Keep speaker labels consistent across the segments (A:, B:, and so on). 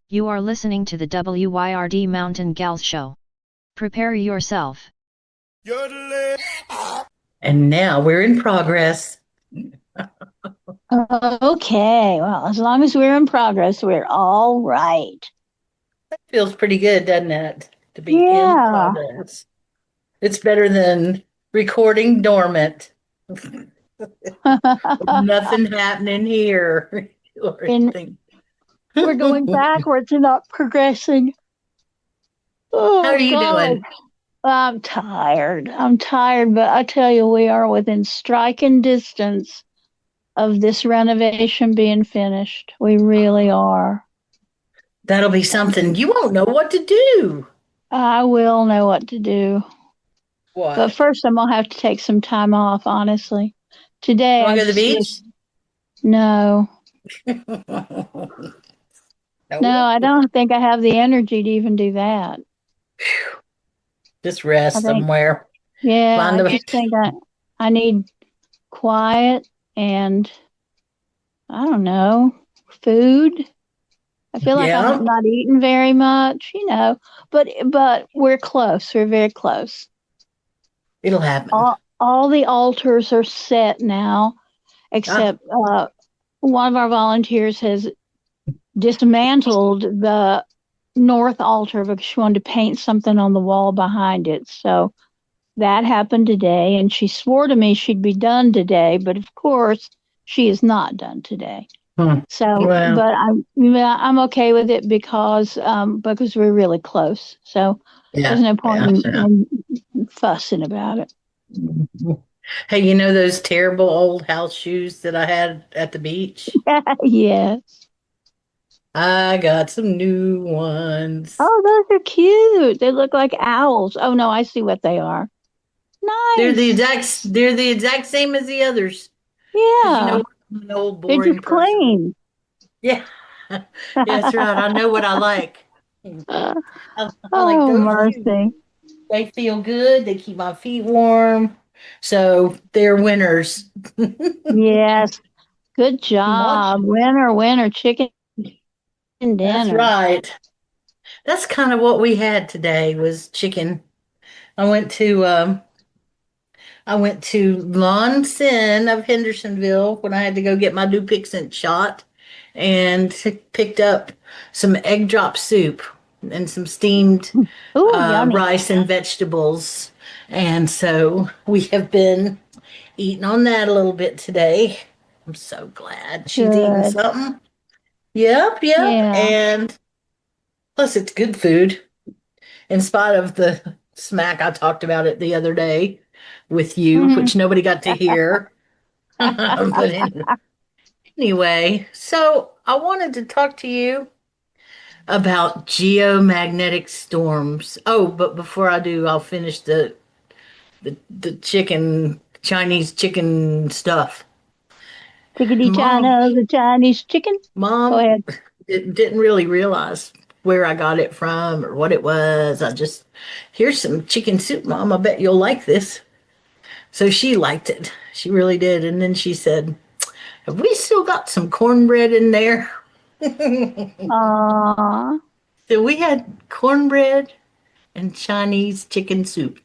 A: You are listening to the WYRD Mountain Gals Show. Prepare yourself.
B: And now we're in progress.
C: Okay, well, as long as we're in progress, we're all right.
B: That feels pretty good, doesn't it? To be in
C: Yeah.
B: progress. It's better than recording dormant. Nothing happening here or
C: And
B: anything.
C: we're going backwards and not progressing.
B: How are
C: Oh,
B: you
C: God.
B: doing?
C: I'm tired. I'm tired, but I tell you, we are within striking distance of this renovation being finished. We really are.
B: That'll be something. You won't know what to do.
C: I will know what to do. But
B: What?
C: first, I'm going to have to take some time off, honestly. Today,
B: You want
C: I
B: to go to
C: just
B: the
C: wish,
B: beach?
C: no. No,
B: No.
C: I don't think I have the energy to even do that.
B: Just
C: I
B: rest
C: think,
B: somewhere.
C: yeah,
B: Find
C: I
B: a
C: just think I need quiet and I don't know, food. I feel like I'm
B: yeah.
C: not eating very much, but we're close. We're very close.
B: It'll happen.
C: All the altars are set now,
B: Ah,
C: except one of our volunteers has dismantled the north altar because she wanted to paint something on the wall behind it. So that happened today, and she swore to me she'd be done today, but of course she is not done today.
B: hmm.
C: So,
B: Well,
C: but I'm okay with it because we're really close. So
B: yeah,
C: there's no point
B: yeah, yeah.
C: in fussing about it.
B: Hey, you know those terrible old house shoes that I had at the beach?
C: Yeah.
B: I got some new ones.
C: Oh, those are cute. They look like owls. Oh no, I see what they are. Nice.
B: They're the exact same as the others. Because you know
C: Yeah.
B: I'm an old
C: They're
B: boring
C: just
B: person.
C: clean.
B: Yeah, yeah, that's right. I know what I like. I like
C: Oh,
B: those shoes.
C: mercy.
B: They feel good. They keep my feet warm. So they're winners.
C: Yes. Good
B: Watch.
C: job. Winner, winner, chicken
B: That's
C: dinner.
B: right. That's kind of what we had today was chicken. I went to I went to Lonson of Hendersonville when I had to go get my Dupixent shot and picked up some egg drop soup and some steamed
C: Ooh, yummy.
B: rice and vegetables. And so we have been eating on that a little bit today. I'm so glad she's eating
C: Good.
B: something. Yep, yep.
C: Yeah.
B: And plus, it's good food in spite of the smack I talked about it the other day with you,
C: Mhm.
B: which nobody got to hear. But anyway, so I wanted to talk to you about geomagnetic storms. Oh, but before I do, I'll finish the chicken Chinese chicken stuff.
C: Chickadee
B: Mom,
C: China, the Chinese chicken. Go
B: mom
C: ahead.
B: didn't really realize where I got it from or what it was. I just here's some chicken soup, Mom. I bet you'll like this. So she liked it. She really did. And then she said, have we still got some cornbread in there?
C: Aw,
B: So we had cornbread and Chinese chicken soup.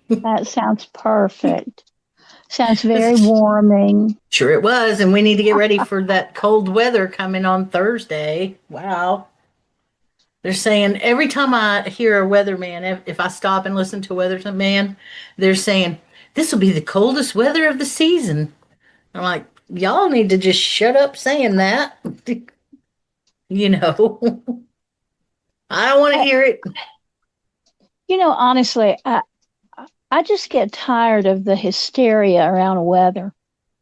C: that sounds perfect. Sounds very
B: It's-
C: warming.
B: Sure it was. And we need to get ready for that cold weather coming on Thursday. Wow. They're saying every time I hear a weatherman, if I stop and listen to a weatherman, they're saying, this will be the coldest weather of the season. I'm like, y'all need to just shut up saying that. You know, I don't want to
C: I,
B: hear it.
C: honestly, I just get tired of the hysteria around weather.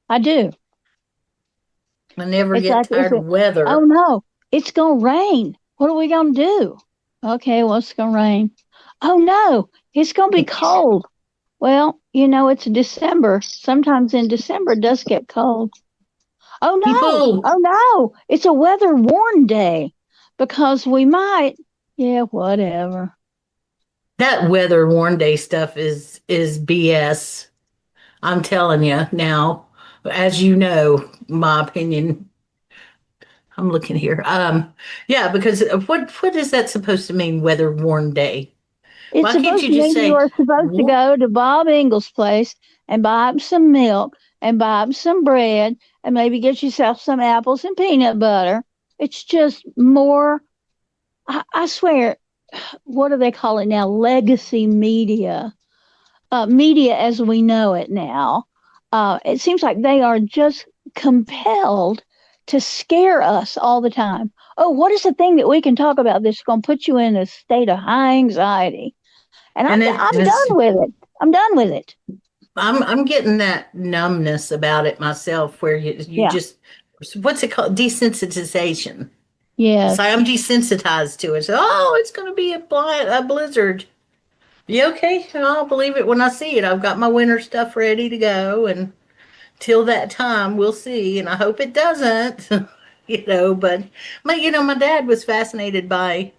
C: I do.
B: I never
C: It's
B: get
C: like,
B: tired of
C: oh
B: weather.
C: no, it's gonna rain. What are we gonna do? Okay, well, it's gonna rain. Oh no, it's gonna be cold. Well, it's December. Sometimes in December it does get cold. Oh no,
B: People,
C: oh no, it's a weather warn day because we might. Yeah, whatever.
B: that weather warn day stuff is BS. I'm telling you now, as you know, my opinion. I'm looking here. Yeah, because what is that supposed to mean? Weather worn day?
C: It's
B: Why can't
C: supposed
B: you
C: to
B: just
C: mean you
B: say,
C: are supposed to go to Bob Ingles' place and buy up some milk and buy up some bread and maybe get yourself some apples and peanut butter. It's just more, I swear, what do they call it now? Legacy media. Media as we know it now. It seems like they are just compelled to scare us all the time. Oh, what is the thing that we can talk about that's going to put you in a state of high anxiety? And
B: and
C: I'm done
B: it's
C: with it. I'm done with it.
B: I'm getting that numbness about it myself, where you
C: Yeah.
B: just what's it called? Desensitization. It's like
C: Yes.
B: I'm desensitized to it. So, oh, it's going to be a blizzard. You okay? I'll believe it when I see it. I've got my winter stuff ready to go, and till that time, we'll see. And I hope it doesn't, But my dad was fascinated by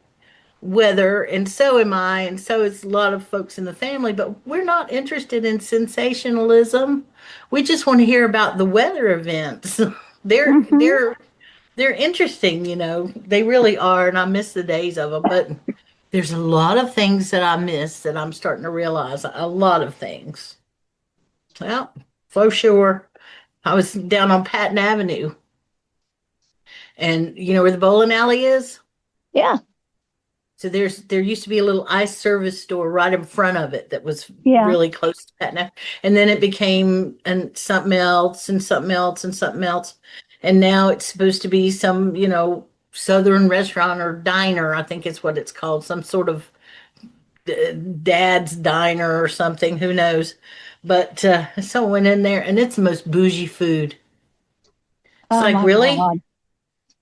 B: weather, and so am I, and so is a lot of folks in the family. But we're not interested in sensationalism. We just want to hear about the weather events. they're
C: Hmm.
B: they're they're interesting, They really are, and I miss the days of them. But there's a lot of things that I miss that I'm starting to realize. A lot of things. Well, for sure. I was down on Patton Avenue, and you know where the bowling alley is?
C: Yeah.
B: So there used to be a little ice service store right in front of it that was
C: Yeah.
B: really close to Patton Avenue. And then it became and something else and something else and something else. And now it's supposed to be some, Southern restaurant or diner, I think is what it's called, some sort of dad's diner or something, who knows. But so I went in there, and it's the most bougie food. It's
C: Oh
B: like,
C: my
B: really?
C: God.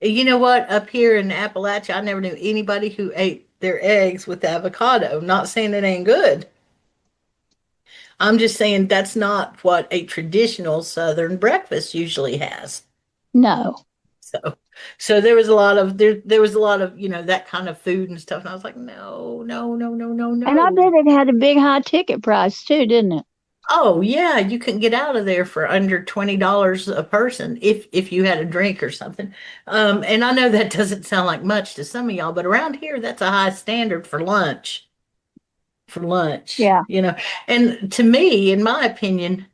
B: You know what? Up here in Appalachia, I never knew anybody who ate their eggs with avocado. Not saying it ain't good. I'm just saying that's not what a traditional Southern breakfast usually has.
C: No.
B: So, so there was a lot of that kind of food and stuff, and I was like, no, no, no, no, no,
C: And I
B: no.
C: bet it had a big high ticket price too, didn't it?
B: Oh yeah, you can get out of there for under $20 a person if you had a drink or something. And I know that doesn't sound like much to some of y'all, but around here that's a high standard for lunch. For lunch,
C: Yeah.
B: And to me, in my opinion,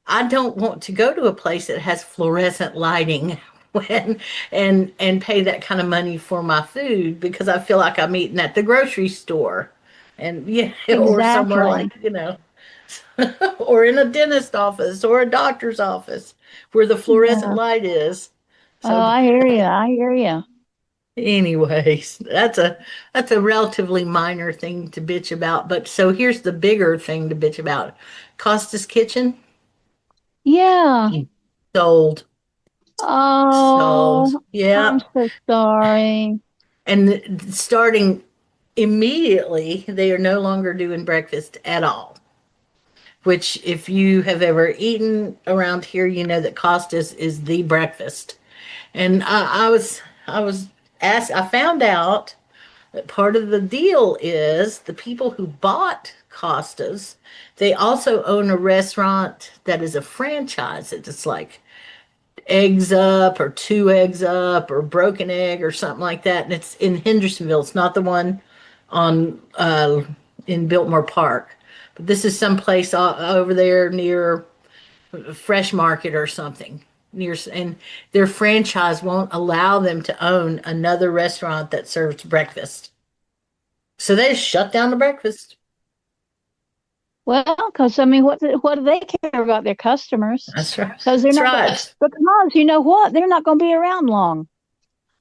B: I don't want to go to a place that has fluorescent lighting when and pay that kind of money for my food, because I feel like I'm eating at the grocery store, and yeah, or somewhere like,
C: Exactly.
B: or in a dentist office or a doctor's office where the fluorescent
C: Yeah.
B: light is.
C: Oh,
B: So,
C: I hear you. I hear you.
B: anyways, that's a relatively minor thing to bitch about. But so here's the bigger thing to bitch about: Costa's Kitchen
C: Yeah.
B: sold, sold.
C: Oh, I'm
B: Yeah,
C: so sorry.
B: and starting immediately, they are no longer doing breakfast at all. Which, if you have ever eaten around here, you know that Costas is the breakfast. And I was asked. I found out that part of the deal is the people who bought Costas, they also own a restaurant that is a franchise. It's like Eggs Up or Two Eggs Up or Broken Egg or something like that. And it's in Hendersonville. It's not the one on in Biltmore Park. But this is someplace over there near Fresh Market or something. And their franchise won't allow them to own another restaurant that serves breakfast. So they shut down the breakfast.
C: Well, because I mean, what do they care about their customers?
B: That's right.
C: Because they're
B: That's
C: not.
B: right.
C: Because you know what? They're not going to be around long.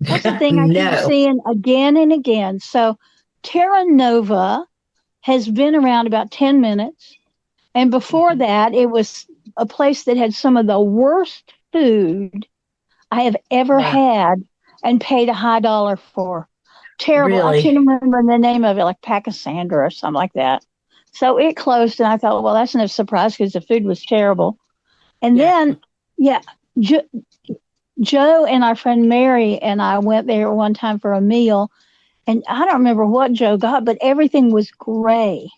C: That's the thing I keep
B: No.
C: seeing again and again. So, Terra Nova has been around about 10 minutes. And before that, it was a place that had some of the worst food I have ever
B: Yeah.
C: had and paid a high dollar for. Terrible. I
B: Really.
C: can't remember the name of it, like Pachysandra or something like that. So it closed, and I thought, well, that's no surprise because the food was terrible. And
B: Yeah.
C: then, yeah, Joe and our friend Mary and I went there one time for a meal, and I don't remember what Joe got, but everything was gray.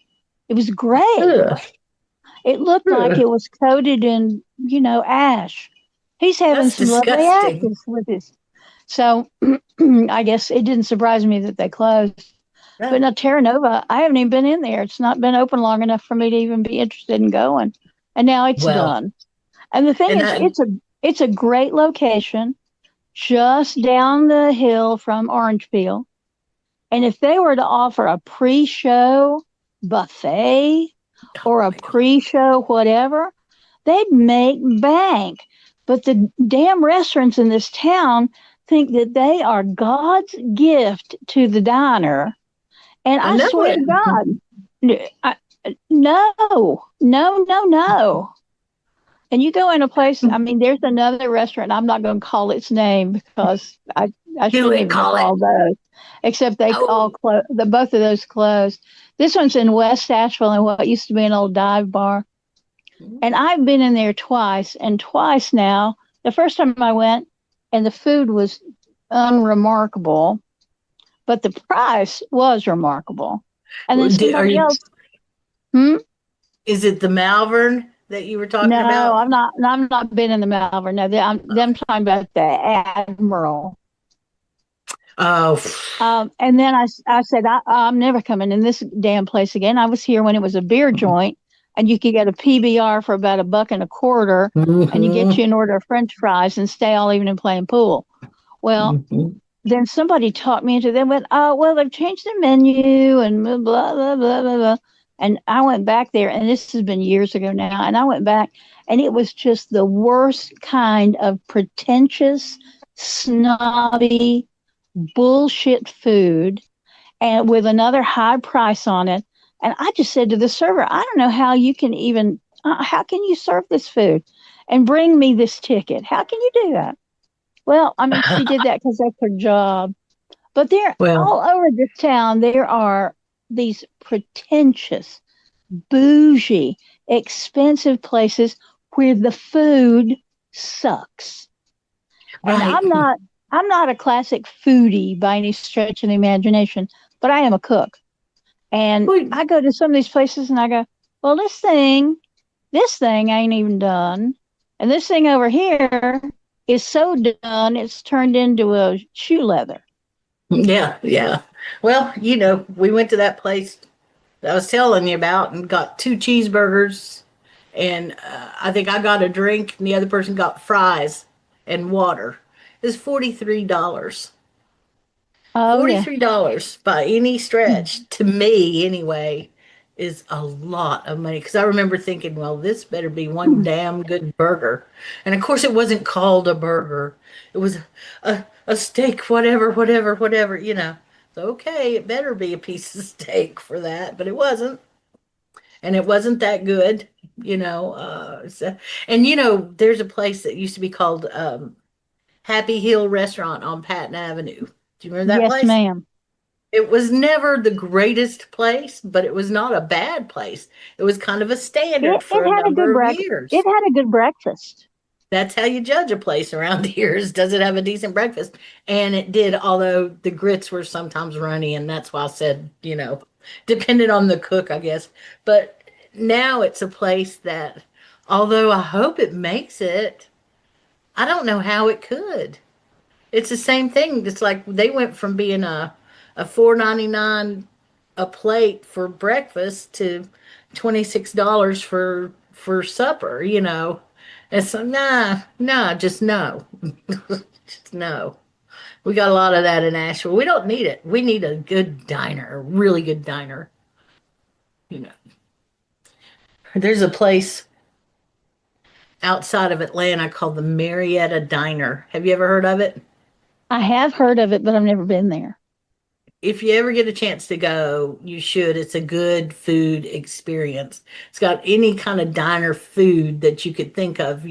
C: It was gray.
B: Ugh.
C: It looked like
B: Ugh.
C: it was coated in, ash. He's having
B: That's
C: some lovely
B: disgusting.
C: actors with his. So I guess it didn't surprise me that they closed.
B: Yeah.
C: But now Terra Nova, I haven't even been in there. It's not been open long enough for me to even be interested in going. And now it's
B: Well,
C: done. And the thing
B: and
C: is,
B: that,
C: it's a great location just down the hill from Orange Peel. And if they were to offer a pre-show buffet
B: oh
C: or a
B: my God.
C: pre-show whatever, they'd make bank. But the damn restaurants in this town think that they are God's gift to the diner. And
B: I
C: I
B: know
C: swear
B: it.
C: to God, I, no, no, no, no. And you go in a place, I mean, there's another restaurant. I'm not going to call its name because I
B: Do
C: shouldn't
B: it,
C: even have
B: call it.
C: called those, except they all
B: Oh,
C: closed. Both of those closed. This one's in West Asheville in what used to be an old dive bar. And I've been in there twice, and twice now. The first time I went, and the food was unremarkable, but the price was remarkable. And then
B: are
C: somebody
B: you?
C: else, hmm?
B: Is it the Malvern that you were
C: No,
B: talking about?
C: I've not been in the Malvern. No, them talking about the Admiral.
B: Oh,
C: And then I said, I'm never coming in this damn place again. I was here when it was a beer joint, and you could get a PBR for about $1.25, and you get
B: hmm
C: you an order of French fries and stay all evening playing pool. Well,
B: hmm
C: then somebody talked me into them. Went, oh well, they've changed the menu and blah blah blah blah blah. And I went back there, and this has been years ago now. And I went back, and it was just the worst kind of pretentious, snobby bullshit food and with another high price on it. And I just said to the server, I don't know how you can even, how can you serve this food and bring me this ticket? How can you do that? Well, I mean, she did that because that's her job. But there,
B: Well,
C: all over this town, there are these pretentious, bougie, expensive places where the food sucks. And
B: right.
C: I'm not a classic foodie by any stretch of the imagination, but I am a cook. And
B: Well,
C: I go to some of these places and I go, well, this thing ain't even done. And this thing over here is so done, it's turned into a shoe leather.
B: yeah, yeah. Well, we went to that place that I was telling you about and got 2 cheeseburgers, and I think I got a drink, and the other person got fries and water. It was $43.
C: Oh, yeah.
B: $43 by any stretch, to me anyway, is a lot of money. Because I remember thinking, well, this better be one damn good burger. And of course, it wasn't called a burger, it was a steak, whatever, whatever, whatever. So, okay, it better be a piece of steak for that, but it wasn't. And it wasn't that good, and there's a place that used to be called Happy Hill Restaurant on Patton Avenue. Do you remember that
C: Yes,
B: place?
C: ma'am.
B: It was never the greatest place, but it was not a bad place. It was kind of a standard
C: It
B: for a
C: had a
B: number
C: good
B: of
C: it
B: years.
C: had a good breakfast.
B: That's how you judge a place around here is does it have a decent breakfast? And it did, although the grits were sometimes runny, and that's why I said, depended on the cook, I guess. But now it's a place that, although I hope it makes it, I don't know how it could. It's the same thing. It's like they went from being a $4.99 a plate for breakfast to $26 for supper. And so nah, just no. Just no. We got a lot of that in Asheville. We don't need it. We need a good diner, a really good diner. You know. There's a place outside of Atlanta called the Marietta Diner. Have you ever heard of it?
C: I have heard of it, but I've never been there.
B: If you ever get a chance to go, you should. It's a good food experience. It's got any kind of diner food that you could think of,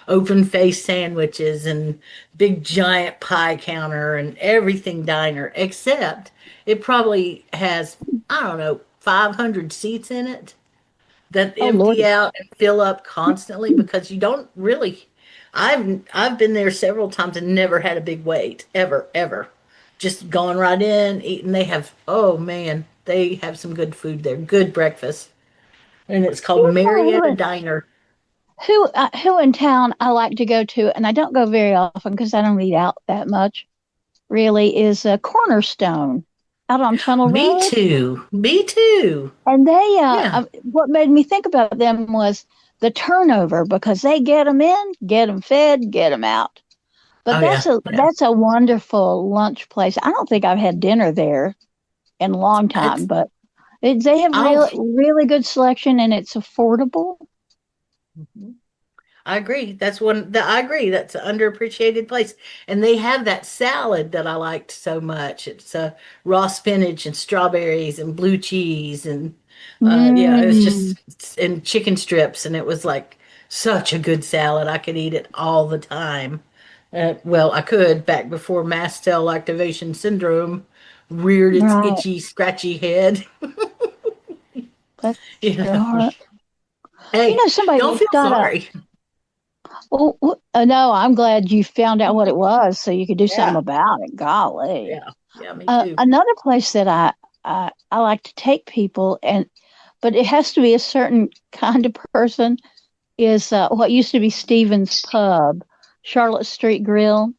B: open face sandwiches and big giant pie counter and everything diner, except it probably has, I don't know, 500 seats in it that
C: Oh,
B: empty
C: Lordy.
B: out and fill up constantly because you don't really. I've been there several times and never had a big wait ever ever. Just gone right in, eating. They have, oh man, they have some good food there, good breakfast, and it's called
C: You know
B: Marietta Diner.
C: who in town I like to go to, and I don't go very often because I don't eat out that much. really is a Cornerstone out on Tunnel
B: Me
C: Road.
B: too. Me too.
C: And they,
B: Yeah.
C: what made me think about them was the turnover because they get them in, get them fed, get them out. But
B: Oh yeah. Yeah.
C: that's a wonderful lunch place. I don't think I've had dinner there in a long time,
B: It's
C: but they have
B: I'll
C: really good selection and it's affordable.
B: I agree. I agree. That's an underappreciated place. And they have that salad that I liked so much. It's raw spinach and strawberries and blue cheese and yeah, it was
C: Mm,
B: just and chicken strips and it was like such a good salad. I could eat it all the time. Well, I could back before mast cell activation syndrome reared its
C: right.
B: itchy, scratchy head.
C: Bless
B: You
C: your
B: know,
C: heart.
B: hey, don't
C: Somebody's
B: feel
C: got a,
B: sorry.
C: oh, no, I'm glad you found out what it was so you could do something
B: Yeah,
C: about it. Golly.
B: yeah, yeah, me too.
C: Another place that I like to take people, but it has to be a certain kind of person, is what used to be Stevens Pub, Charlotte Street Grill.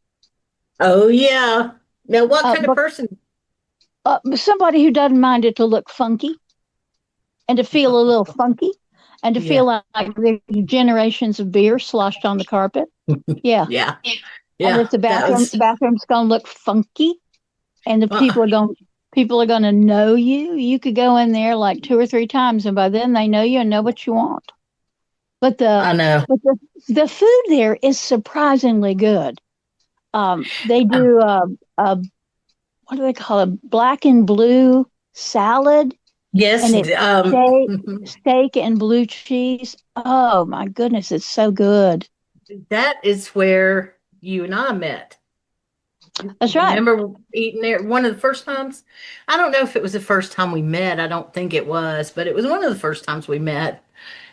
B: Oh yeah. Now, what
C: Uh,
B: kind of
C: but
B: person?
C: somebody who doesn't mind it to look funky and to feel a little funky and to feel
B: Yeah,
C: like there's generations of beer sloshed on the carpet. Yeah.
B: yeah,
C: And
B: yeah.
C: if the
B: That was
C: bathroom's going to look funky and the
B: uh,
C: people are going to know you, you could go in there like two or three times and by then they know you and know what you want. But the
B: I know.
C: but the food there is surprisingly good. They
B: Uh,
C: do a what do they call it? Black and blue salad,
B: yes,
C: and it's steak and blue cheese. Oh my goodness, it's so good.
B: that is where you and I met.
C: That's right.
B: Remember eating there one of the first times? I don't know if it was the first time we met. I don't think it was, but it was one of the first times we met.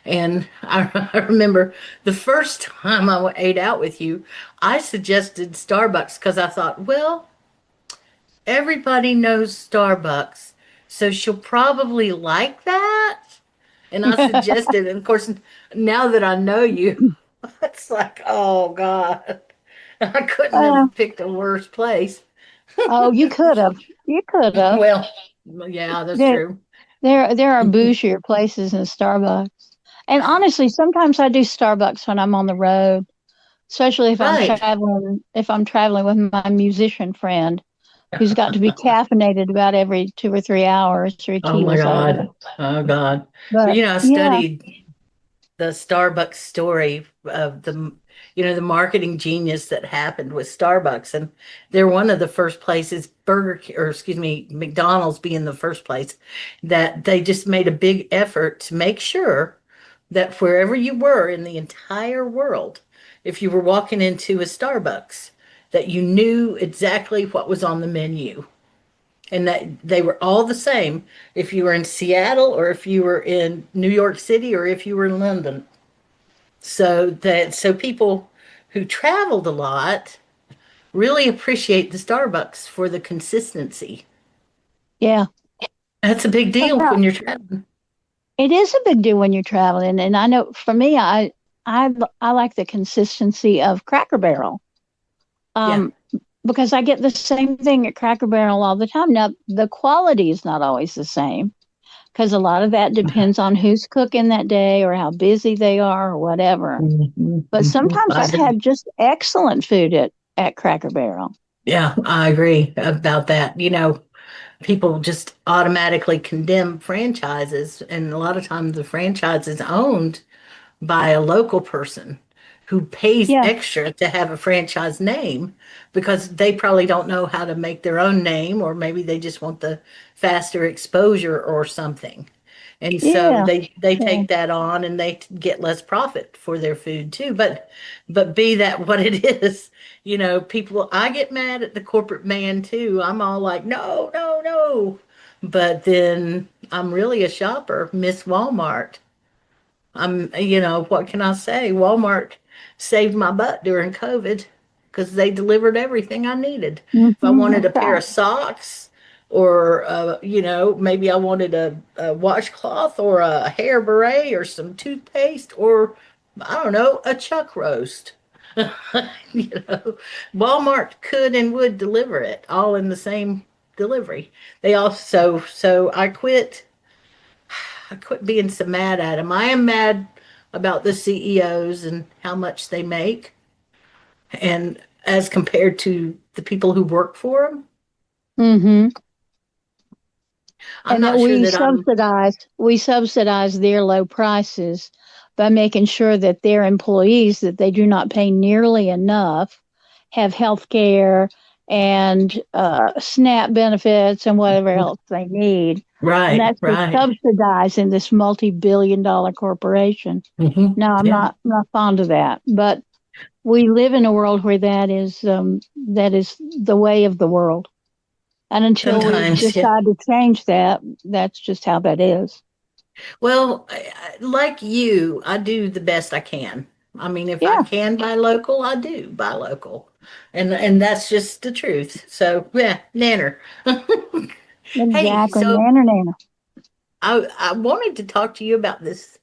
B: And I remember the first time I ate out with you, I suggested Starbucks because I thought, well, everybody knows Starbucks, so she'll probably like that. And I suggested, and of course, now that I know you, it's like, oh God, I couldn't
C: Uh,
B: have picked a worse place.
C: oh, you could have. You could have.
B: Well, yeah, that's
C: There,
B: true.
C: there are bougier places than Starbucks. And honestly, sometimes I do Starbucks when I'm on the road, especially
B: Right.
C: if I'm traveling with my musician friend who's got to be caffeinated about every 2 or 3 hours or he
B: Oh my
C: keels over.
B: God. Oh God. But
C: But
B: I
C: yeah,
B: studied the Starbucks story of the marketing genius that happened with Starbucks, and they're one of the first places, or excuse me, McDonald's being the first place that they just made a big effort to make sure that wherever you were in the entire world, if you were walking into a Starbucks, that you knew exactly what was on the menu and that they were all the same if you were in Seattle or if you were in New York City or if you were in London. So people who traveled a lot really appreciate the Starbucks for the consistency.
C: yeah.
B: That's a big deal
C: Well,
B: when you're traveling.
C: it is a big deal when you're traveling, and I know for me, I like the consistency of Cracker Barrel,
B: Yeah.
C: um, because I get the same thing at Cracker Barrel all the time. Now, the quality is not always the same because a lot of that depends on who's cooking that day or how busy they are or whatever.
B: Mhm,
C: But
B: mhm.
C: sometimes
B: I
C: I've
B: agree.
C: had just excellent food at Cracker Barrel.
B: Yeah, I agree about that. People just automatically condemn franchises, and a lot of times the franchise is owned by a local person who pays
C: Yeah,
B: extra to have a franchise name because they probably don't know how to make their own name, or maybe they just want the faster exposure or something. And so
C: yeah,
B: they
C: yeah,
B: take that on and they get less profit for their food too. But be that what it is, people, I get mad at the corporate man too. I'm all like, no, no, no. But then I'm really a shopper, Miss Walmart. What can I say? Walmart saved my butt during COVID because they delivered everything I needed. If I wanted
C: that's
B: a pair
C: right.
B: of socks, or maybe I wanted a washcloth or a hair beret or some toothpaste or I don't know, a chuck roast. You know, Walmart could and would deliver it all in the same delivery. They also, so I quit being so mad at them. I am mad about the CEOs and how much they make, and as compared to the people who work for them.
C: Mm-hmm.
B: I'm
C: And that
B: not sure that I'm
C: we subsidize their low prices by making sure that their employees that they do not pay nearly enough have health care and SNAP benefits and whatever else they need. And
B: right,
C: that's just
B: right.
C: subsidizing this multi-billion-dollar corporation. No,
B: Yeah.
C: I'm not fond of that. But we live in a world where that is the way of the world. And until we
B: Sometimes, yeah.
C: decide to change that, that's just how that is.
B: Well, like you, I do the best I can. I mean, if I
C: Yeah,
B: can buy local, I do buy local, and that's just the truth. So yeah, nanner. Hey,
C: exactly.
B: so
C: Nanner, nanner.
B: I wanted to talk to you about this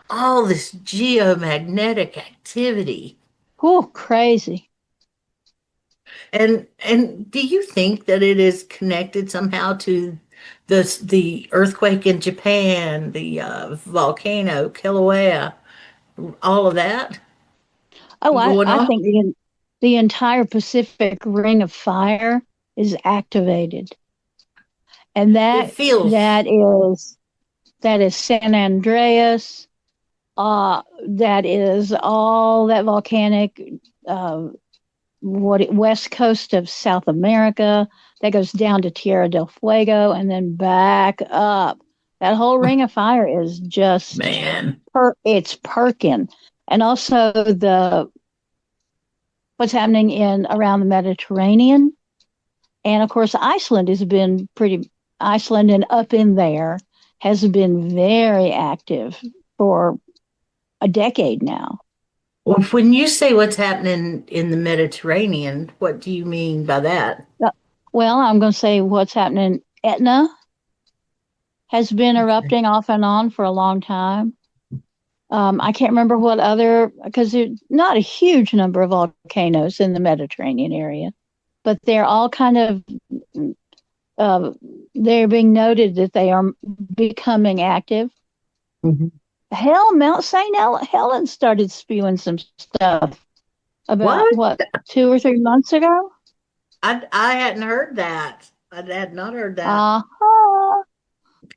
B: geomagnetic activity.
C: Oh, crazy.
B: And do you think that it is connected somehow to the earthquake in Japan, the volcano Kilauea, all of that
C: Oh,
B: going
C: I
B: on?
C: think the entire Pacific Ring of Fire is activated. And
B: It feels,
C: that is San Andreas. That is all that volcanic uh, west coast of South America that goes down to Tierra del Fuego and then back up. That whole ring of fire is just
B: man.
C: it's perking. And also the what's happening in around the Mediterranean. And of course Iceland and up in there has been very active for a decade now.
B: Well, when you say what's happening in the Mediterranean, what do you mean by that?
C: Well, I'm going to say what's happening. Etna has been
B: Okay.
C: erupting off and on for a long time. I can't remember what other, because there's not a huge number of volcanoes in the Mediterranean area, but they're all kind of, uh, they're being noted that they are becoming active.
B: Mhm.
C: Hell, Mount St. Helen started spewing some stuff about
B: What?
C: what, 2 or 3 months ago?
B: I hadn't heard that. I had not heard that.
C: Uh-huh.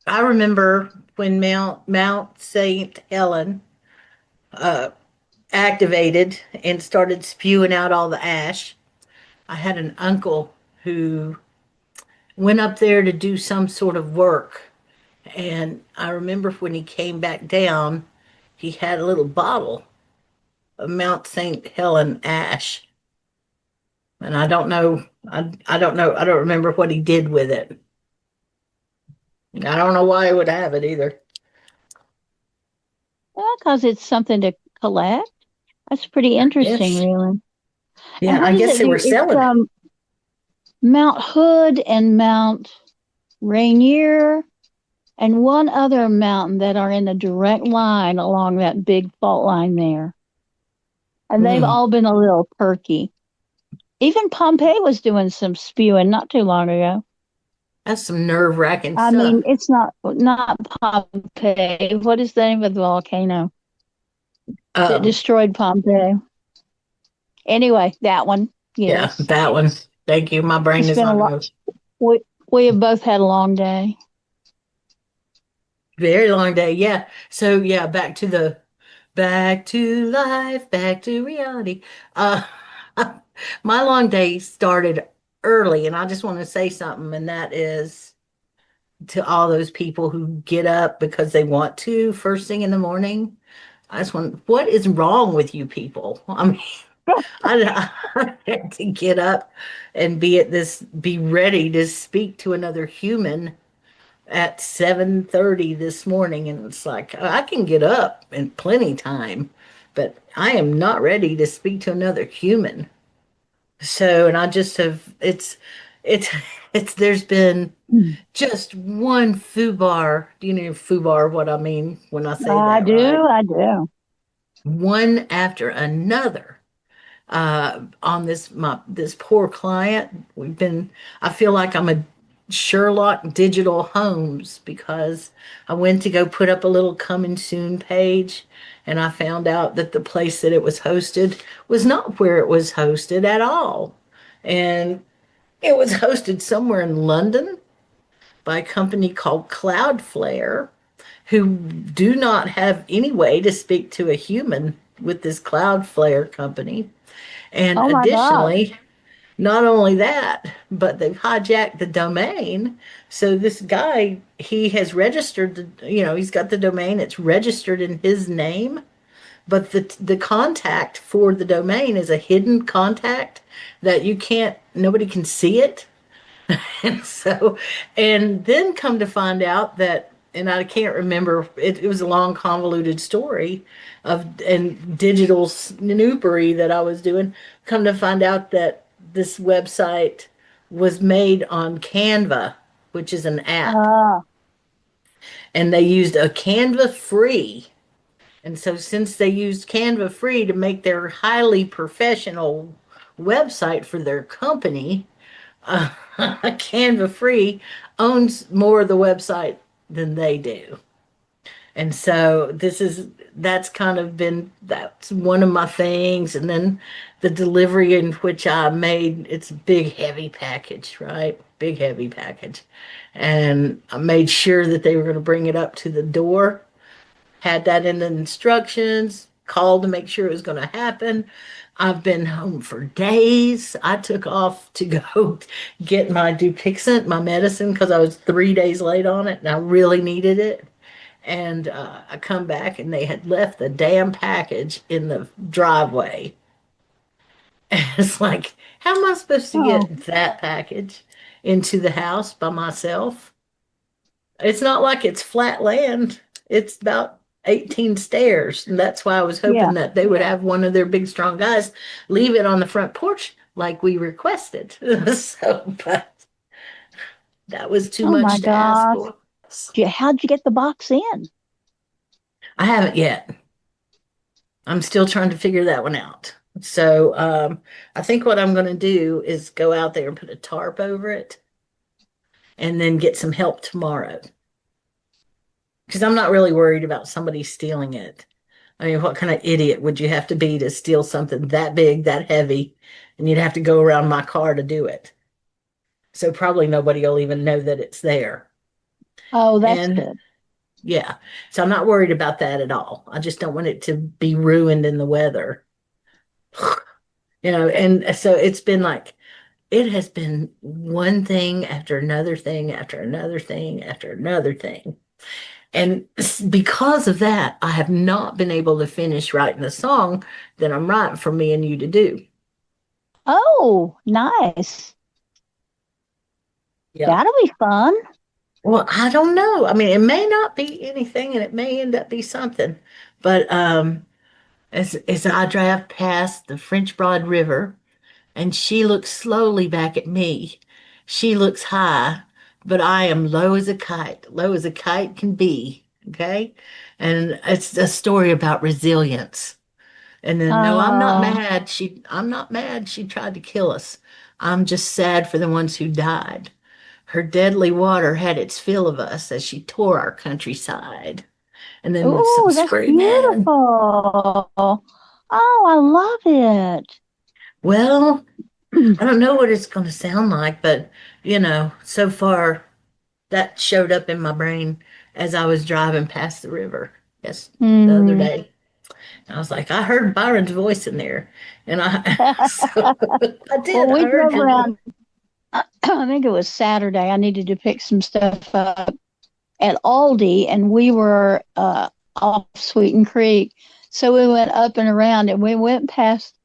B: I remember when Mount St. Helen uh, activated and started spewing out all the ash. I had an uncle who went up there to do some sort of work. And I remember when he came back down, he had a little bottle of Mount St. Helen ash. And I don't know, I don't remember what he did with it. I don't know why he would have it either.
C: Well, because it's something to collect. That's pretty interesting,
B: Yes.
C: really. And
B: Yeah,
C: what
B: I
C: is
B: guess
C: it?
B: they were
C: It's
B: selling it.
C: Mount Hood and Mount Rainier and one other mountain that are in a direct line along that big fault line there. And they've
B: Mm,
C: all been a little perky. Even Pompeii was doing some spewing not too long ago.
B: that's some nerve-wracking
C: I
B: stuff.
C: mean, it's not Pompeii. What is the name of the volcano that
B: Um,
C: destroyed Pompeii? Anyway, that one.
B: yeah,
C: Yes.
B: that one. Thank you. My brain
C: It's
B: is
C: been a
B: not
C: lot.
B: going to
C: We, we have both had a long day.
B: very long day. Yeah. So yeah, back to life, back to reality. Uh, my long day started early, and I just want to say something, and that is to all those people who get up because they want to first thing in the morning. I just want, what is wrong with you people? I mean, I had to get up and be ready to speak to another human at 7:30 this morning, and it's like I can get up in plenty time, but I am not ready to speak to another human. So, and I just have it's it's there's been just one foobar. Do you know foobar what I mean when I say
C: I
B: that, right?
C: do. I do.
B: One after another on this poor client. I feel like I'm a Sherlock Digital Homes because I went to go put up a little coming soon page, and I found out that the place that it was hosted was not where it was hosted at all. And it was hosted somewhere in London by a company called Cloudflare, who do not have any way to speak to a human with this Cloudflare company. And
C: Oh my gosh.
B: additionally, not only that, but they've hijacked the domain. So this guy, he has registered, he's got the domain, it's registered in his name, but the contact for the domain is a hidden contact that nobody can see it. And so, and then come to find out that, and I can't remember, it was a long convoluted story and digital snoopery that I was doing. Come to find out that this website was made on Canva, which is an app,
C: Ah,
B: and they used a Canva free. And so, since they used Canva free to make their highly professional website for their company, Canva Free owns more of the website than they do. And so that's one of my things. And then the delivery in which I made, it's a big, heavy package, right? Big, heavy package. And I made sure that they were going to bring it up to the door, had that in the instructions, called to make sure it was going to happen. I've been home for days. I took off to go get my Dupixent, my medicine, because I was 3 days late on it and I really needed it. And I come back and they had left the damn package in the driveway. And it's like, how am I supposed to
C: oh,
B: get that package into the house by myself? It's not like it's flat land. It's about 18 stairs. And that's why I was
C: yeah.
B: hoping that they would have one of their big, strong guys leave it on the front porch like we requested. But that was too
C: Oh my
B: much to ask
C: gosh.
B: for.
C: How'd you get the box in?
B: I haven't yet. I'm still trying to figure that one out. So I think what I'm going to do is go out there and put a tarp over it and then get some help tomorrow. Because I'm not really worried about somebody stealing it. I mean, what kind of idiot would you have to be to steal something that big, that heavy, and you'd have to go around my car to do it? So probably nobody will even know that it's there.
C: Oh, that's
B: And
C: good.
B: yeah, so I'm not worried about that at all. I just don't want it to be ruined in the weather. And so it has been one thing after another thing after another thing after another thing. And because of that, I have not been able to finish writing the song that I'm writing for me and you to do.
C: Oh, nice.
B: Yeah.
C: That'll be fun.
B: Well, I don't know. I mean, it may not be anything and it may end up be something. But as I drive past the French Broad River and she looks slowly back at me, she looks high, but I am low as a kite can be. Okay. And it's a story about resilience. And then, no, I'm not
C: Oh,
B: mad. I'm not mad. She tried to kill us. I'm just sad for the ones who died. Her deadly water had its fill of us as she tore our countryside. And then some
C: oh, that's
B: screaming.
C: beautiful. Oh, I love it.
B: Well, I don't know what it's going to sound like, but so far that showed up in my brain as I was driving past the river. Yes, the other
C: Hmm.
B: day. I was like, I heard Byron's voice in there. And so I
C: Well,
B: did. I
C: we
B: heard
C: drove
B: his voice.
C: around, I think it was Saturday. I needed to pick some stuff up at Aldi, and we were off Sweeten Creek. So we went up and around, and we went past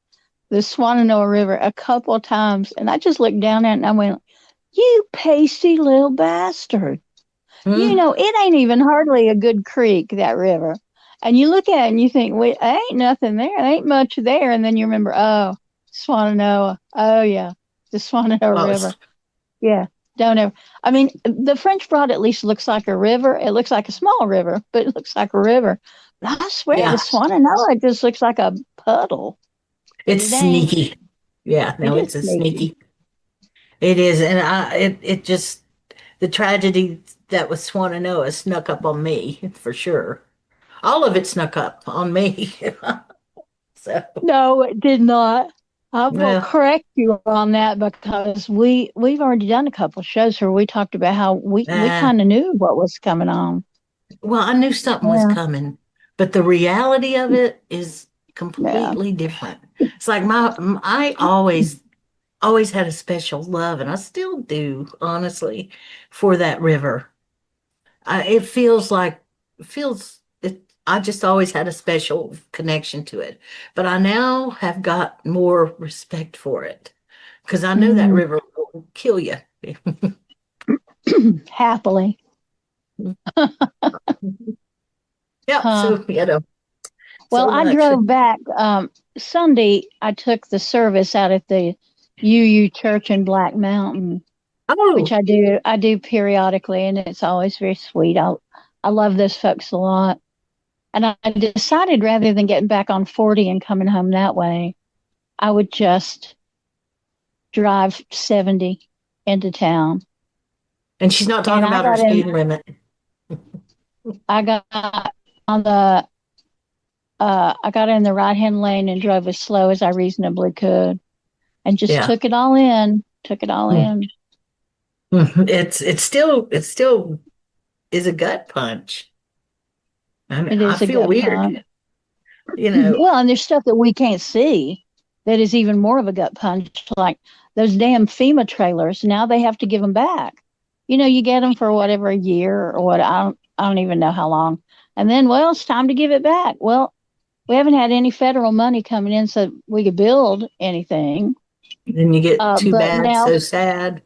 C: the Swananoa River a couple of times. And I just looked down at it and I went, "You pasty little bastard.
B: Hmm.
C: It ain't even hardly a good creek, that river." And you look at it and you think, "Wait, ain't nothing there. There ain't much there." And then you remember, oh, Swananoa. Oh, yeah, the Swananoa
B: Oh,
C: River. Yeah, don't ever. I mean, the French Broad at least looks like a river. It looks like a small river, but it looks like a river. But I swear, the
B: yeah.
C: Swananoa just looks like a puddle. but
B: It's
C: it ain't.
B: sneaky. Yeah,
C: It
B: no,
C: is
B: it's a
C: sneaky.
B: sneaky. It is, and it just the tragedy that was Swananoa snuck up on me for sure. All of it snuck up on me. So,
C: No, it did not. I will
B: well,
C: correct you on that because we've already done a couple of shows where we talked about how we
B: uh,
C: kind of knew what was coming on.
B: well, I knew something was
C: Yeah,
B: coming, but the reality of it is
C: yeah.
B: completely different. It's like I always had a special love, and I still do, honestly, for that river. It feels like it feels it. I just always had a special connection to it, but I now have got more respect for it because I know that
C: Mm,
B: river will kill you.
C: happily.
B: Yeah,
C: Huh.
B: so
C: Well,
B: so
C: I
B: much.
C: drove back Sunday. I took the service out at the UU Church in Black Mountain, which
B: Oh,
C: I do periodically, and it's always very sweet. I love those folks a lot. And I decided rather than getting back on 40 and coming home that way, I would just drive 70 into town.
B: and she's not
C: And
B: talking about her speed limit.
C: I got on I got in the right hand lane and drove as slow as I reasonably could and just
B: Yeah.
C: took it all
B: Mm.
C: in.
B: It's still is a gut punch. I mean,
C: It
B: I
C: is a
B: feel
C: gut punch.
B: weird, you know.
C: Well, and there's stuff that we can't see that is even more of a gut punch, like those damn FEMA trailers. Now they have to give them back. You get them for whatever a year or what. I don't even know how long. And then, well, it's time to give it back. Well, we haven't had any federal money coming in so we could build anything.
B: Then you get too
C: But
B: bad,
C: now,
B: so sad.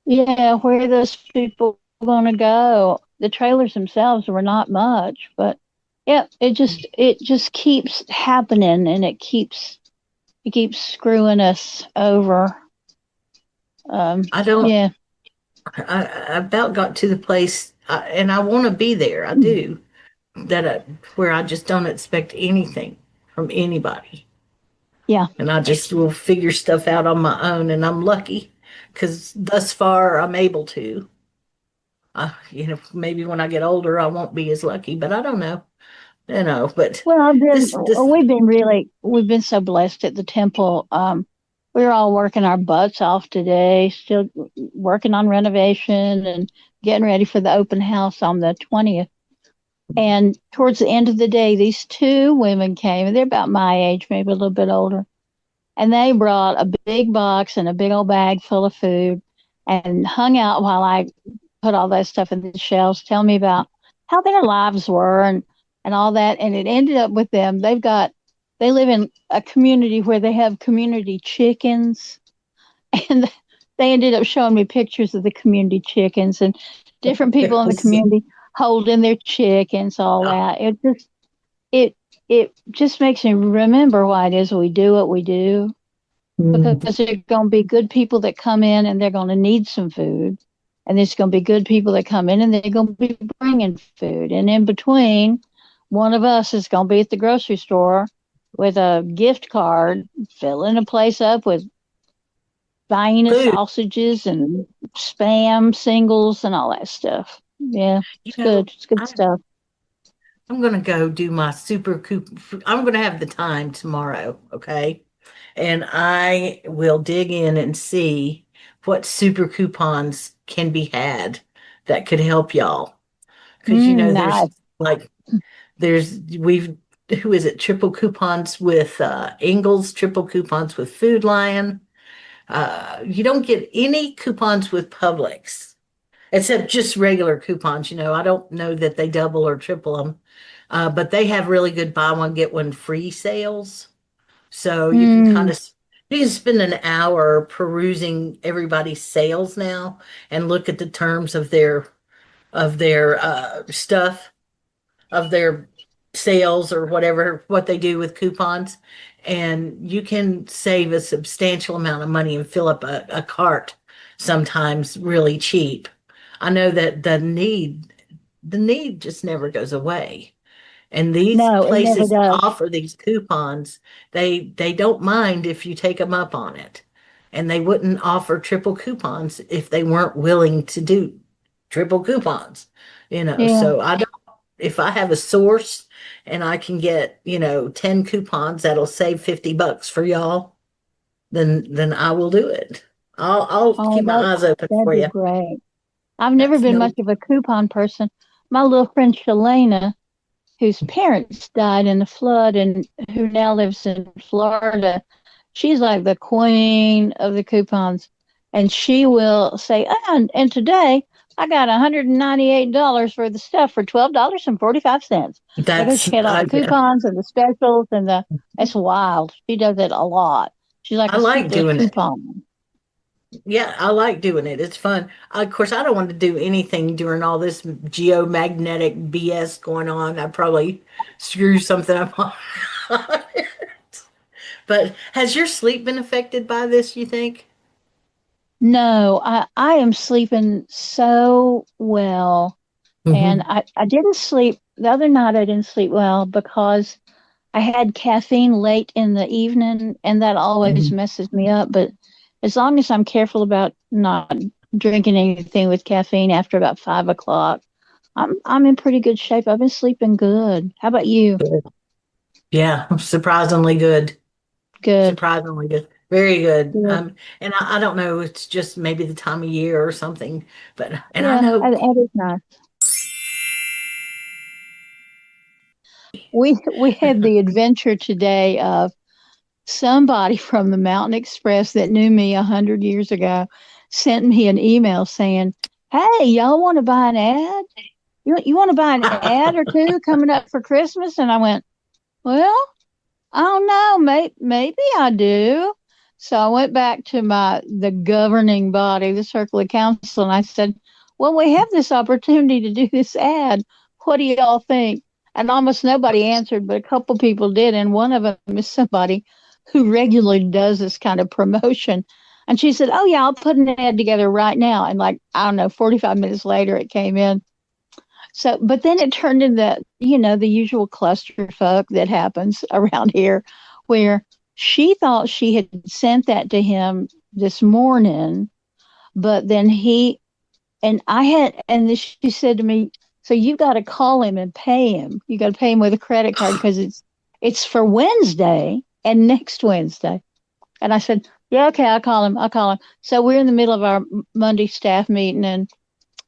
C: yeah, where are those people going to go? The trailers themselves were not much, but yeah, it just keeps happening, and it keeps screwing us over.
B: I don't.
C: Yeah.
B: I about got to the place, and I want to be there. I do that where I just don't expect anything from anybody,
C: Yeah.
B: and I just will figure stuff out on my own. And I'm lucky because thus far I'm able to. Maybe when I get older I won't be as lucky, but I don't know. But
C: Well,
B: this
C: we've been so blessed at the temple. We were all working our butts off today, still working on renovation and getting ready for the open house on the 20th. And towards the end of the day, these two women came, and they're about my age, maybe a little bit older. And they brought a big box and a big old bag full of food and hung out while I put all that stuff in the shelves, tell me about how their lives were and all that. And it ended up with them. They live in a community where they have community chickens. And they ended up showing me pictures of the community chickens and different people in the
B: yes.
C: community holding their chickens, all that. It just makes me remember why it is we do what we do,
B: Mm.
C: because there are going to be good people that come in and they're going to need some food, and there's going to be good people that come in and they're going to be bringing food, and in between, one of us is going to be at the grocery store with a gift card filling a place up with Vienna
B: Food.
C: sausages and spam singles and all that stuff. Yeah,
B: You
C: it's
B: know,
C: good. It's good
B: I
C: stuff.
B: I'm gonna go do my super coop. I'm gonna have the time tomorrow, okay? And I will dig in and see what super coupons can be had that could help y'all. Because there's
C: Nice.
B: like we've who is it? Triple coupons with Ingles, triple coupons with Food Lion. You don't get any coupons with Publix except just regular coupons. I don't know that they double or triple them, but they have really good buy one get one free sales. So
C: Mm,
B: you can spend an hour perusing everybody's sales now and look at the terms of their stuff, of their sales or whatever what they do with coupons, and you can save a substantial amount of money and fill up a cart sometimes really cheap. I know that the need just never goes away. And these
C: No, it never
B: places that
C: does.
B: offer these coupons, they don't mind if you take them up on it. And they wouldn't offer triple coupons if they weren't willing to do triple coupons.
C: Yeah.
B: So I don't, if I have a source and I can get, 10 coupons that'll save $50 for y'all, then I will do it. I'll
C: Oh,
B: keep my eyes open
C: that'd
B: for
C: be
B: you.
C: great. I've never
B: That's
C: been
B: no
C: much of a coupon person. My little friend Shalana, whose parents died in the flood and who now lives in Florida, she's like the queen of the coupons. And she will say, and today I got $198 for the stuff for $12.45 because
B: that's
C: she had all the coupons and the specials it's wild. She does it a lot. She's like
B: I
C: a
B: like
C: super
B: doing it.
C: coupon.
B: Yeah, I like doing it. It's fun. Of course, I don't want to do anything during all this geomagnetic BS going on. I probably screw something up on it. But has your sleep been affected by this, you think?
C: No, I am sleeping so well. And
B: Hmm.
C: I didn't sleep the other night. I didn't sleep well because I had caffeine late in the evening, and that always
B: Hmm.
C: messes me up. But as long as I'm careful about not drinking anything with caffeine after about 5 o'clock, I'm in pretty good shape. I've been sleeping good. How about you?
B: Yeah, surprisingly good.
C: Good.
B: Surprisingly good. Very good.
C: Good.
B: And I don't know, it's just maybe the time of year or something. And I
C: Yeah,
B: know,
C: that is nice. We had the adventure today of somebody from the Mountain Express that knew me 100 years ago sent me an email saying, "Hey, y'all want to buy an ad? You want to buy an ad or two coming up for Christmas?" And I went, "Well, I don't know. Maybe I do." So I went back to the governing body, the Circle of Council, and I said, "Well, we have this opportunity to do this ad. What do y'all think?" And almost nobody answered, but a couple people did, and one of them is somebody who regularly does this kind of promotion. And she said, "Oh yeah, I'll put an ad together right now." And like I don't know, 45 minutes later, it came in. So, but then it turned into, the usual clusterfuck that happens around here where she thought she had sent that to him this morning, but then she said to me, "So you got to call him and pay him. You got to pay him with a credit card because it's for Wednesday and next Wednesday." And I said, "Yeah, okay, I'll call him. I'll call him." So we're in the middle of our Monday staff meeting, and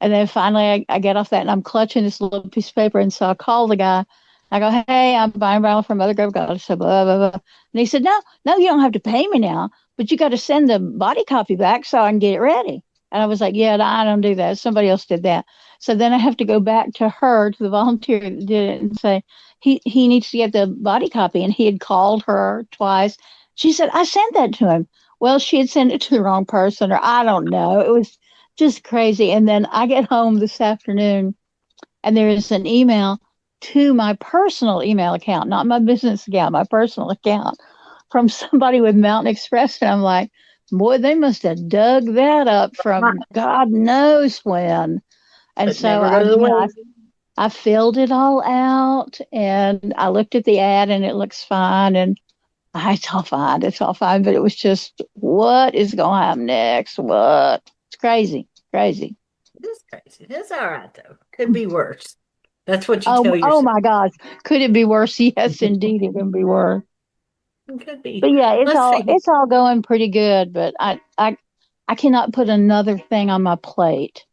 C: then finally I get off that and I'm clutching this little piece of paper. And so I call the guy. I go, "Hey, I'm buying brown from Mother Grove Goddess." So blah, blah, blah. And he said, "No, no, you don't have to pay me now, but you got to send the body copy back so I can get it ready." And I was like, "Yeah, I don't do that. Somebody else did that." So then I have to go back to her, to the volunteer that did it, and say, he needs to get the body copy. And he had called her twice. She said, "I sent that to him." Well, she had sent it to the wrong person, or I don't know. It was just crazy. And then I get home this afternoon and there is an email to my personal email account, not my business account, my personal account from somebody with Mountain Express. And I'm like, boy, they must have dug that up from God knows when. And
B: but
C: so
B: never goes away.
C: I filled it all out and I looked at the ad and it looks fine. And it's all fine. It's all fine. But it was just, what is going to happen next? What? It's crazy, crazy.
B: It's crazy. It's all right though. Could be worse. That's what you
C: Oh,
B: tell
C: oh
B: yourself.
C: my gosh. Could it be worse? Yes, indeed, it can be worse.
B: It could be.
C: But yeah,
B: Let's see.
C: it's all going pretty good, but I cannot put another thing on my plate.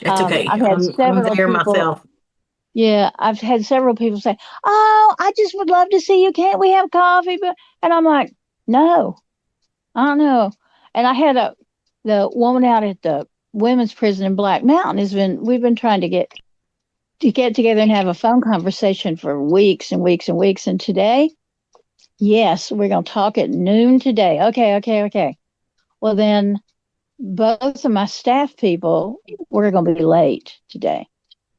B: It's okay.
C: I've had
B: I'm
C: several
B: there
C: people,
B: myself.
C: yeah, I've had several people say, "Oh, I just would love to see you. Can't we have coffee?" But and I'm like, "No, I don't know." And I had the woman out at the women's prison in Black Mountain we've been trying to get together and have a phone conversation for weeks and weeks and weeks. And today, yes, we're going to talk at noon today. Okay, okay, okay. Well, then both of my staff people were going to be late today.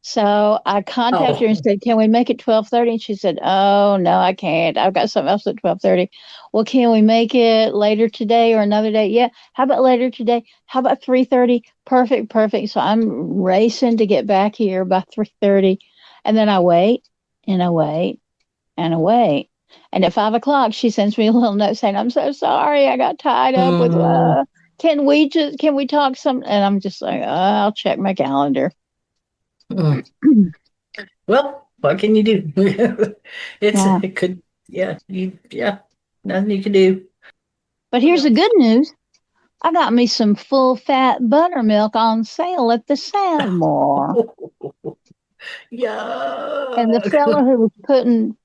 C: So I contacted her and
B: Oh,
C: said, "Can we make it 12:30?" And she said, "Oh, no, I can't. I've got something else at 12:30." "Well, can we make it later today or another day?" "Yeah. How about later today? How about 3:30?" Perfect, perfect. So I'm racing to get back here by 3:30. And then I wait and I wait and I wait. And at 5 o'clock, she sends me a little note saying, "I'm so sorry. I got tied up with,
B: Mm,
C: can we talk some?" And I'm just like, I'll check my calendar.
B: mm. Well, what can you do?
C: Yeah.
B: It could, yeah, nothing you can do.
C: But
B: What
C: here's the good
B: else?
C: news. I got me some full fat buttermilk on sale at the Salmore. And the
B: Yuck.
C: fella who was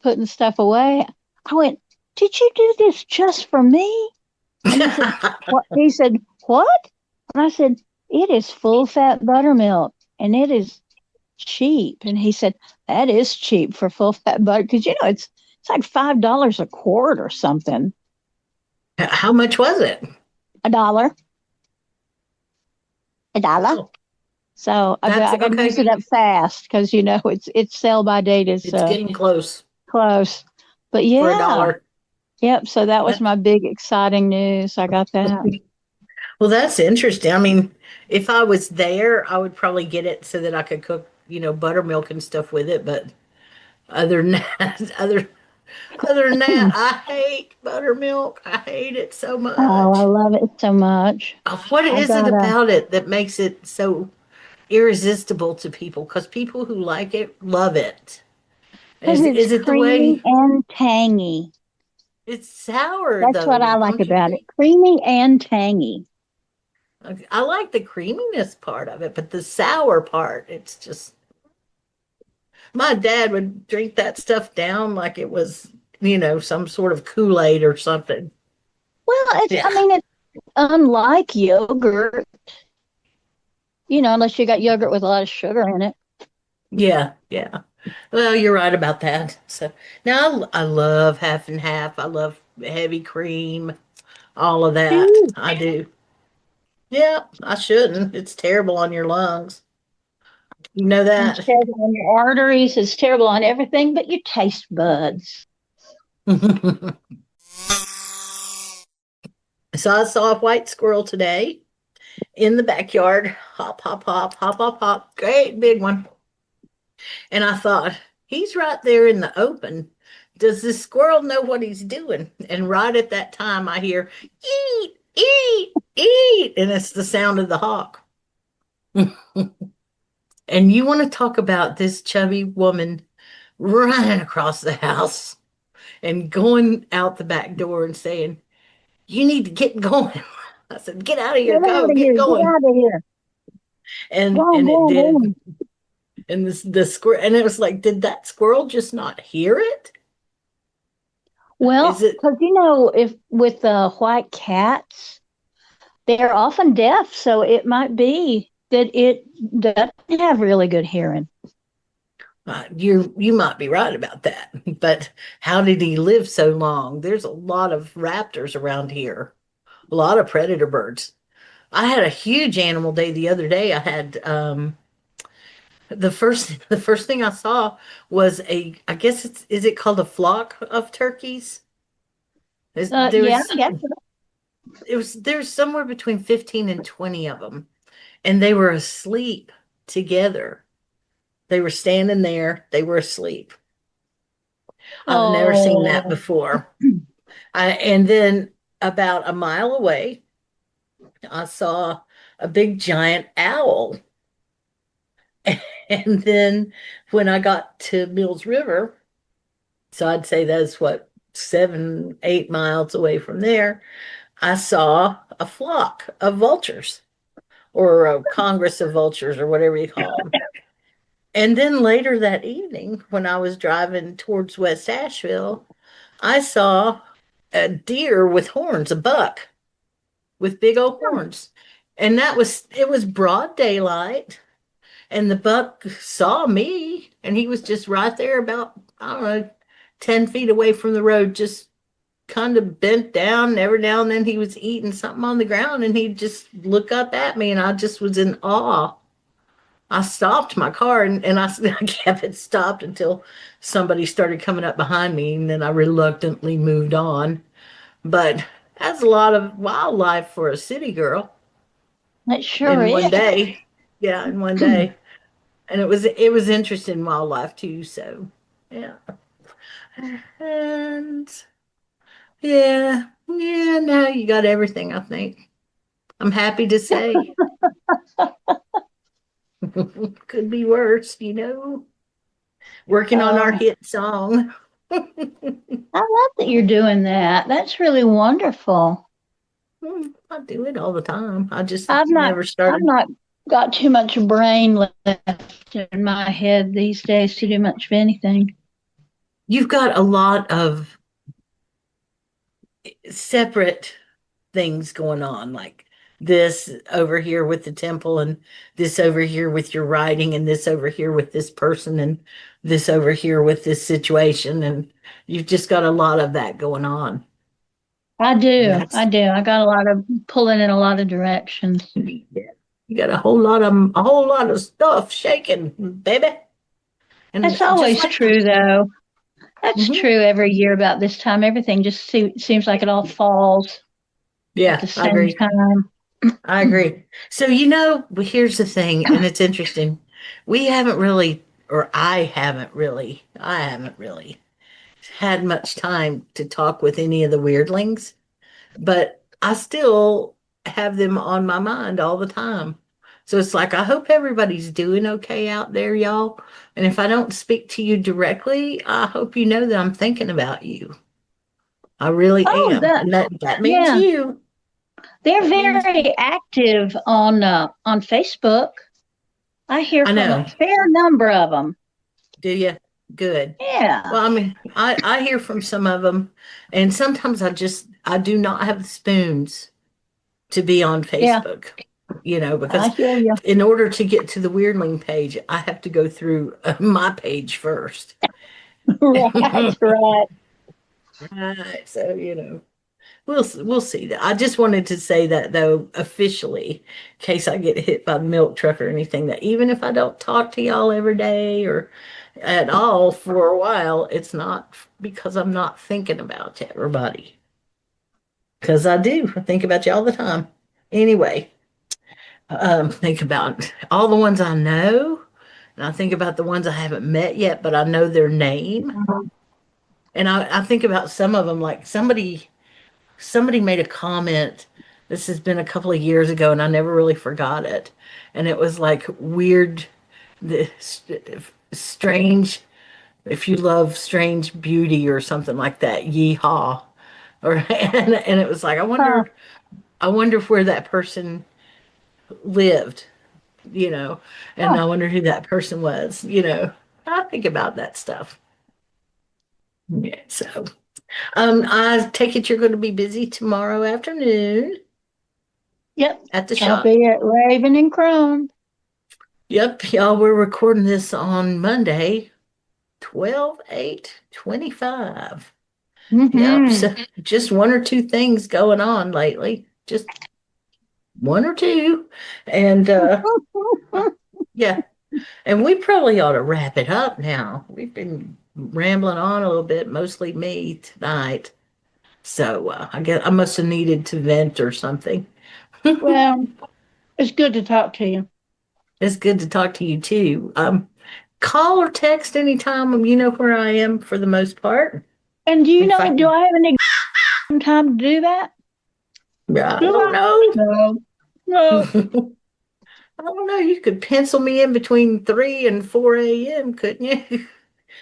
C: putting stuff away, I went, "Did you do this just for me?" And he said, "What?" He said, "What?" And I said, "It is full fat buttermilk and it is cheap." And he said, "That is cheap for full fat butter because it's like $5 a quart or something.
B: How much was it?
C: A dollar, a dollar."
B: Oh,
C: So
B: that's
C: I got to use
B: okay.
C: it up fast because its sell by date is
B: It's getting close
C: close. But
B: for a
C: yeah,
B: dollar.
C: yep. So that was
B: That,
C: my big exciting news. I got that.
B: well, that's interesting. I mean, if I was there, I would probably get it so that I could cook, buttermilk and stuff with it. But other than that, other than that, I hate buttermilk. I hate it so
C: Oh, I
B: much.
C: love it so much.
B: What
C: I
B: is it
C: got a
B: about it that makes it so irresistible to people? Because people who like it love it.
C: because it's
B: Is it the
C: creamy
B: way
C: and tangy.
B: it's sour
C: That's what
B: though?
C: I like
B: Don't you
C: about it.
B: think?
C: Creamy and tangy.
B: I like the creaminess part of it, but the sour part, it's just my dad would drink that stuff down like it was, some sort of Kool-Aid or something.
C: Well, I
B: Yeah.
C: mean, it's unlike yogurt, unless you got yogurt with a lot of sugar in it.
B: Yeah, yeah. Well, you're right about that. So now I love half and half. I love heavy cream, all of that.
C: Ooh,
B: I do. Yeah, I shouldn't. It's terrible on your lungs. You know
C: it's
B: that.
C: terrible on your arteries. It's terrible on everything but your taste buds.
B: So I saw a white squirrel today in the backyard. Hop, hop, hop, hop, hop, hop. Great big one. And I thought, he's right there in the open. Does this squirrel know what he's doing? And right at that time, I hear, eat, eat, eat. And it's the sound of the hawk. And you want to talk about this chubby woman running across the house and going out the back door and saying, "You need to get going." I said, "Get out of
C: Get
B: here,
C: out
B: go,
C: of
B: get
C: here. Get
B: going."
C: out of here. Go on,
B: And
C: go
B: it
C: on, go
B: did.
C: on.
B: And the squirrel, and it was like, did that squirrel just not hear it? Is
C: Well,
B: it?
C: because if with the white cats, they're often deaf, so it might be that it doesn't have really good hearing.
B: You might be right about that, but how did he live so long? There's a lot of raptors around here, a lot of predator birds. I had a huge animal day the other day. I had the first thing I saw was I guess is it called a flock of turkeys? There
C: Yeah,
B: was
C: I guess.
B: there's somewhere between 15 and 20 of them, and they were asleep together. They were standing there, they were asleep. I've never seen that
C: Oh,
B: before. And then about a mile away, I saw a big giant owl. And then when I got to Mills River, so I'd say that's what, 7, 8 miles away from there, I saw a flock of vultures or a congress of vultures or whatever you call them. And then later that evening, when I was driving towards West Asheville, I saw a deer with horns, a buck with big old horns. And it was broad daylight. And the buck saw me, and he was just right there about, I don't know, 10 feet away from the road, just kind of bent down. And every now and then he was eating something on the ground, and he'd just look up at me, and I just was in awe. I stopped my car and I kept it stopped until somebody started coming up behind me, and then I reluctantly moved on. But that's a lot of wildlife for a city girl
C: it sure
B: in
C: is.
B: one day. Yeah, in one day. And it was interesting wildlife too. So Yeah. And yeah, now you got everything, I think. I'm happy to say. Could be worse. Working on our
C: Oh,
B: hit song.
C: I love that you're doing that. That's really wonderful.
B: I do it all the time. I just
C: I've not
B: never
C: I've
B: started.
C: not got too much brain left in my head these days to do much of anything.
B: You've got a lot of separate things going on, like this over here with the temple, and this over here with your writing, and this over here with this person, and this over here with this situation. And you've just got a lot of that going on.
C: I
B: And
C: do. I
B: that's,
C: do. I got a lot of pulling in a lot of directions.
B: yeah, you got a whole lot of stuff shaking, baby. And
C: That's
B: just
C: always
B: like,
C: true, though. That's
B: mhm,
C: true every year about this time. Everything just seems like it all falls at the
B: yeah, I
C: same
B: agree.
C: time.
B: I agree. So, here's the thing, and it's interesting. We haven't really, or I haven't really had much time to talk with any of the weirdlings, but I still have them on my mind all the time. So it's like, I hope everybody's doing okay out there, y'all. And if I don't speak to you directly, I hope you know that I'm thinking about you. I really
C: Oh,
B: am. And that means
C: yeah.
B: you.
C: They're
B: That means you.
C: very active on Facebook. I hear
B: I
C: from a
B: know.
C: fair number of them.
B: Do you? Good.
C: Yeah.
B: Well, I mean, I hear from some of them, and sometimes I do not have the spoons to be on
C: Yeah.
B: Facebook,
C: I
B: because
C: hear you.
B: in order to get to the Weirdling page, I have to go through my page first.
C: Right, right.
B: Right. So, we'll see that. I just wanted to say that though, officially, in case I get hit by the milk truck or anything, that even if I don't talk to y'all every day or at all for a while, it's not because I'm not thinking about everybody. Because I do. I think about you all the time. Anyway, think about all the ones I know, and I think about the ones I haven't met yet, but I know their name. And I think about some of them, like somebody made a comment. This has been a couple of years ago, and I never really forgot it. And it was like weird, the strange. If you love strange beauty or something like that, yeehaw. Or and it was like
C: Huh.
B: I wonder where that person lived, you know, and
C: Huh.
B: I wonder who that person was. I think about that stuff. Yeah, so I take it you're going to be busy tomorrow afternoon
C: Yep.
B: at the
C: I'll
B: shop.
C: be at Raven and Crone.
B: Yep, y'all, we're recording this on Monday, 12/8/25. Yep,
C: Mm-hmm.
B: so just one or two things going on lately. Just one or two. And yeah, and we probably ought to wrap it up now. We've been rambling on a little bit, mostly me tonight. So I guess I must have needed to vent or something.
C: Well, it's good to talk to you.
B: It's good to talk to you too. Call or text anytime. You know where I am for the most part.
C: And
B: If I
C: do
B: can,
C: I have any time to do that?
B: I
C: Do
B: don't
C: I?
B: know.
C: No. No.
B: I don't know. You could pencil me in between 3 and 4 a.m., couldn't you?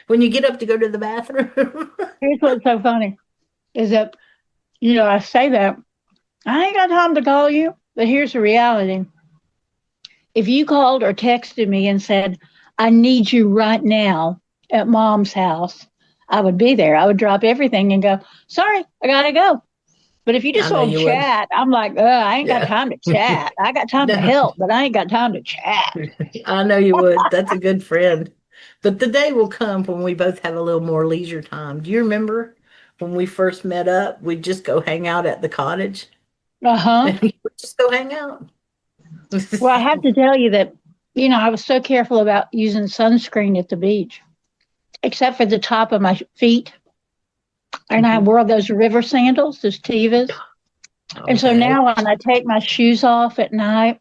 B: When you get up to go to the bathroom.
C: Here's what's so funny is that, I say that I ain't got time to call you, but here's the reality. If you called or texted me and said, I need you right now at mom's house, I would be there. I would drop everything and go, sorry, I gotta go. But if you
B: I
C: just
B: know
C: want to
B: you would.
C: chat, I'm like, I ain't got
B: Yeah.
C: time to chat. I got time to
B: No,
C: help, but I ain't got time to chat.
B: I know you would. That's a good friend. But the day will come when we both have a little more leisure time. Do you remember when we first met up? We'd just go hang out at the cottage
C: Uh-huh.
B: and we'd just go hang out.
C: Well, I have to tell you that, I was so careful about using sunscreen at the beach, except for the top of my feet. And I wore those river sandals, those Tevas. And so
B: Okay.
C: now when I take my shoes off at night,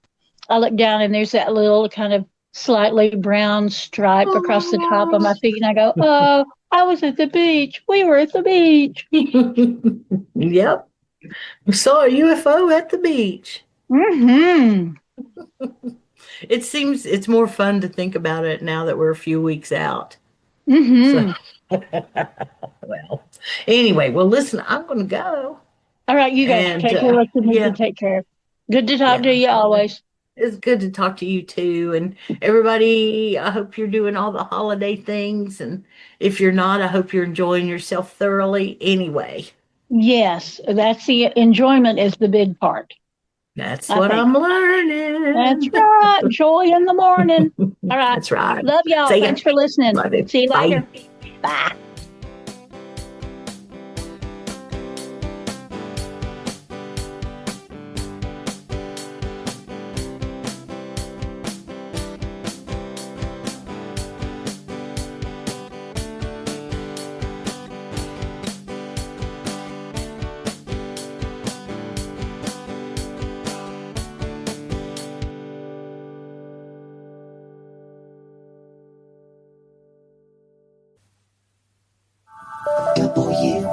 C: I look down and there's that little kind of slightly brown stripe across the top of my feet. And I go, oh, I was at the beach. We were at the beach.
B: Yep. We saw a UFO at the beach.
C: Mm-hmm.
B: It seems it's more fun to think about it now that we're a few weeks out. So,
C: Mm-hmm.
B: well, anyway, well, listen, I'm going to go.
C: All right, you go.
B: And
C: Take care of what you need to
B: yeah,
C: take care of. Good to talk to
B: yeah.
C: you always.
B: It's good to talk to you too. And everybody, I hope you're doing all the holiday things. And if you're not, I hope you're enjoying yourself thoroughly anyway.
C: Yes, that's the enjoyment is the big part,
B: That's
C: I
B: what
C: think.
B: I'm
C: That's
B: learning.
C: right. Joy in the morning. All right.
B: That's right.
C: Love y'all.
B: See ya.
C: Thanks for listening.
B: Love you.
C: See you
B: Bye.
C: later. Bye.
D: Couple years